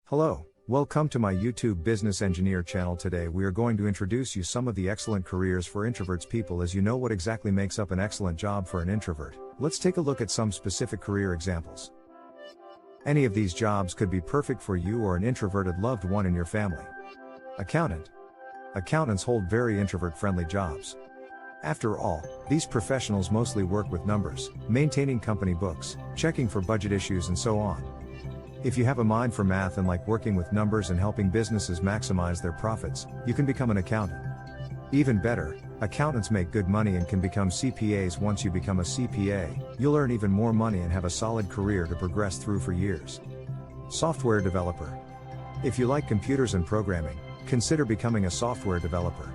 Hello, welcome to my YouTube Business Engineer channel. Today we are going to introduce you some of the excellent careers for introverts people. As you know, what exactly makes up an excellent job for an introvert? Let's take a look at some specific career examples. Any of these jobs could be perfect for you or an introverted loved one in your family. Accountant. Accountants hold very introvert-friendly jobs. After all, these professionals mostly work with numbers, maintaining company books, checking for budget issues and so on. If you have a mind for math and like working with numbers and helping businesses maximize their profits, you can become an accountant. Even better, accountants make good money and can become CPAs. Once you become a CPA, you'll earn even more money and have a solid career to progress through for years. Software developer. If you like computers and programming, consider becoming a software developer.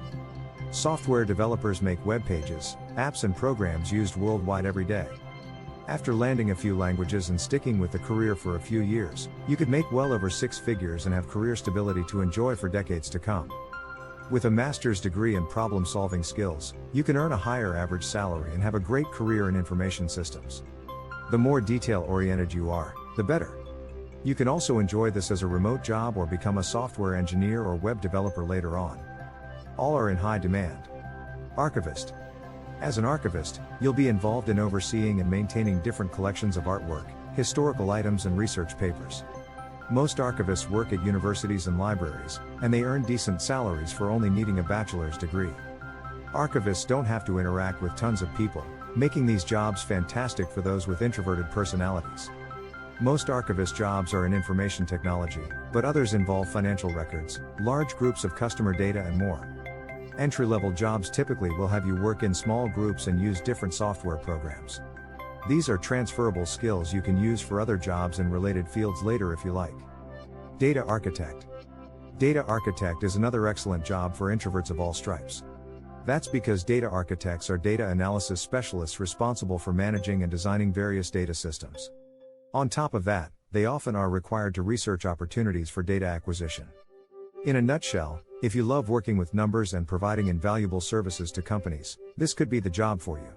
Software developers make web pages, apps and programs used worldwide every day. After landing a few languages and sticking with the career for a few years, you could make well over 6 figures and have career stability to enjoy for decades to come. With a master's degree in problem-solving skills, you can earn a higher average salary and have a great career in information systems. The more detail-oriented you are, the better. You can also enjoy this as a remote job or become a software engineer or web developer later on. All are in high demand. Archivist. As an archivist, you'll be involved in overseeing and maintaining different collections of artwork, historical items and research papers. Most archivists work at universities and libraries, and they earn decent salaries for only needing a bachelor's degree. Archivists don't have to interact with tons of people, making these jobs fantastic for those with introverted personalities. Most archivist jobs are in information technology, but others involve financial records, large groups of customer data and more. Entry-level jobs typically will have you work in small groups and use different software programs. These are transferable skills you can use for other jobs in related fields later if you like. Data architect. Data architect is another excellent job for introverts of all stripes. That's because data architects are data analysis specialists responsible for managing and designing various data systems. On top of that, they often are required to research opportunities for data acquisition. In a nutshell, if you love working with numbers and providing invaluable services to companies, this could be the job for you.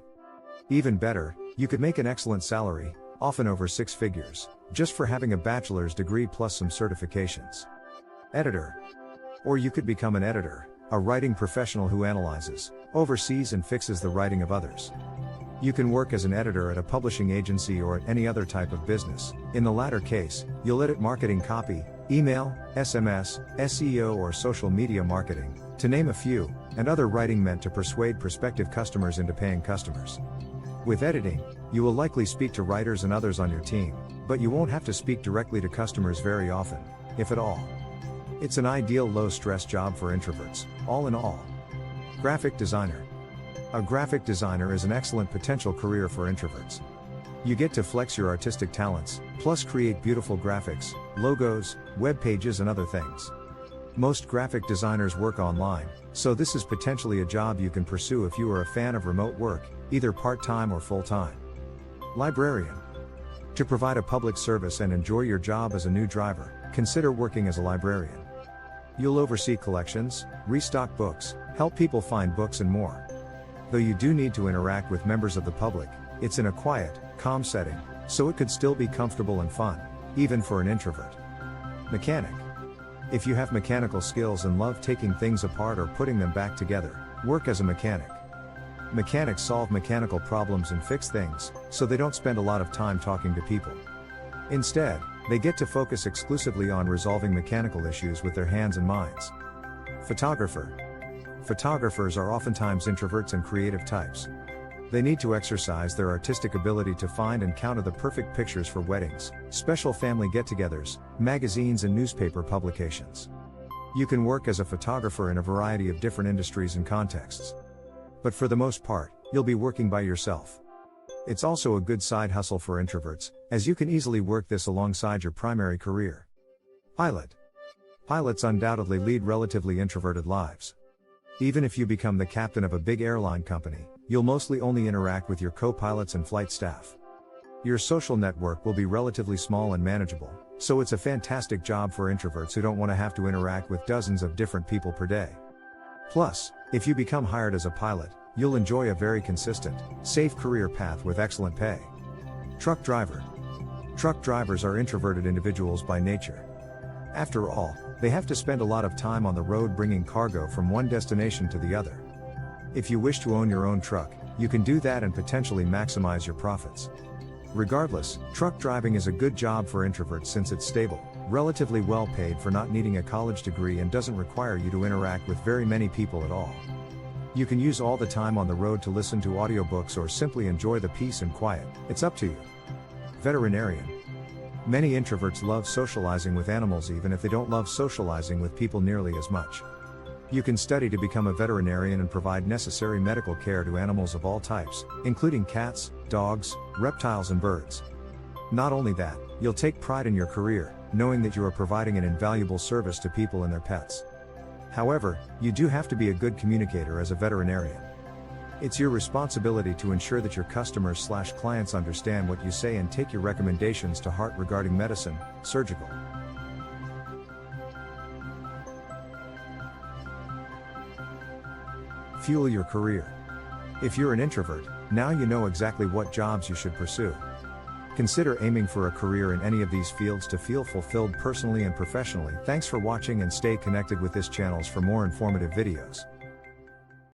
Even better, you could make an excellent salary, often over 6 figures, just for having a bachelor's degree plus some certifications. Editor. Or you could become an editor, a writing professional who analyzes, oversees and fixes the writing of others. You can work as an editor at a publishing agency or at any other type of business. In the latter case, you'll edit marketing copy, email, SMS, SEO or social media marketing, to name a few, and other writing meant to persuade prospective customers into paying customers. With editing, you will likely speak to writers and others on your team, but you won't have to speak directly to customers very often, if at all. It's an ideal low-stress job for introverts, all in all. Graphic designer. A graphic designer is an excellent potential career for introverts. You get to flex your artistic talents, plus create beautiful graphics, logos, web pages and other things. Most graphic designers work online, so this is potentially a job you can pursue if you are a fan of remote work, either part-time or full-time. Librarian. To provide a public service and enjoy your job as a new driver, consider working as a librarian. You'll oversee collections, restock books, help people find books and more. Though you do need to interact with members of the public, it's in a quiet, calm setting, so it could still be comfortable and fun, even for an introvert. Mechanic. If you have mechanical skills and love taking things apart or putting them back together, work as a mechanic. Mechanics solve mechanical problems and fix things, so they don't spend a lot of time talking to people. Instead, they get to focus exclusively on resolving mechanical issues with their hands and minds. Photographer. Photographers are oftentimes introverts and creative types. They need to exercise their artistic ability to find and counter the perfect pictures for weddings, special family get-togethers, magazines and newspaper publications. You can work as a photographer in a variety of different industries and contexts. But for the most part, you'll be working by yourself. It's also a good side hustle for introverts, as you can easily work this alongside your primary career. Pilot. Pilots undoubtedly lead relatively introverted lives. Even if you become the captain of a big airline company, you'll mostly only interact with your co-pilots and flight staff. Your social network will be relatively small and manageable, so it's a fantastic job for introverts who don't want to have to interact with dozens of different people per day. Plus, if you become hired as a pilot, you'll enjoy a very consistent, safe career path with excellent pay. Truck driver. Truck drivers are introverted individuals by nature. After all, they have to spend a lot of time on the road bringing cargo from one destination to the other. If you wish to own your own truck, you can do that and potentially maximize your profits. Regardless, truck driving is a good job for introverts since it's stable, relatively well paid for not needing a college degree, and doesn't require you to interact with very many people at all. You can use all the time on the road to listen to audiobooks or simply enjoy the peace and quiet. It's up to you. Veterinarian. Many introverts love socializing with animals even if they don't love socializing with people nearly as much. You can study to become a veterinarian and provide necessary medical care to animals of all types, including cats, dogs, reptiles and birds. Not only that, you'll take pride in your career, knowing that you are providing an invaluable service to people and their pets. However, you do have to be a good communicator as a veterinarian. It's your responsibility to ensure that your customers/clients understand what you say and take your recommendations to heart regarding medicine, surgical. Fuel your career. If you're an introvert, now you know exactly what jobs you should pursue. Consider aiming for a career in any of these fields to feel fulfilled personally and professionally. Thanks for watching and stay connected with this channel for more informative videos.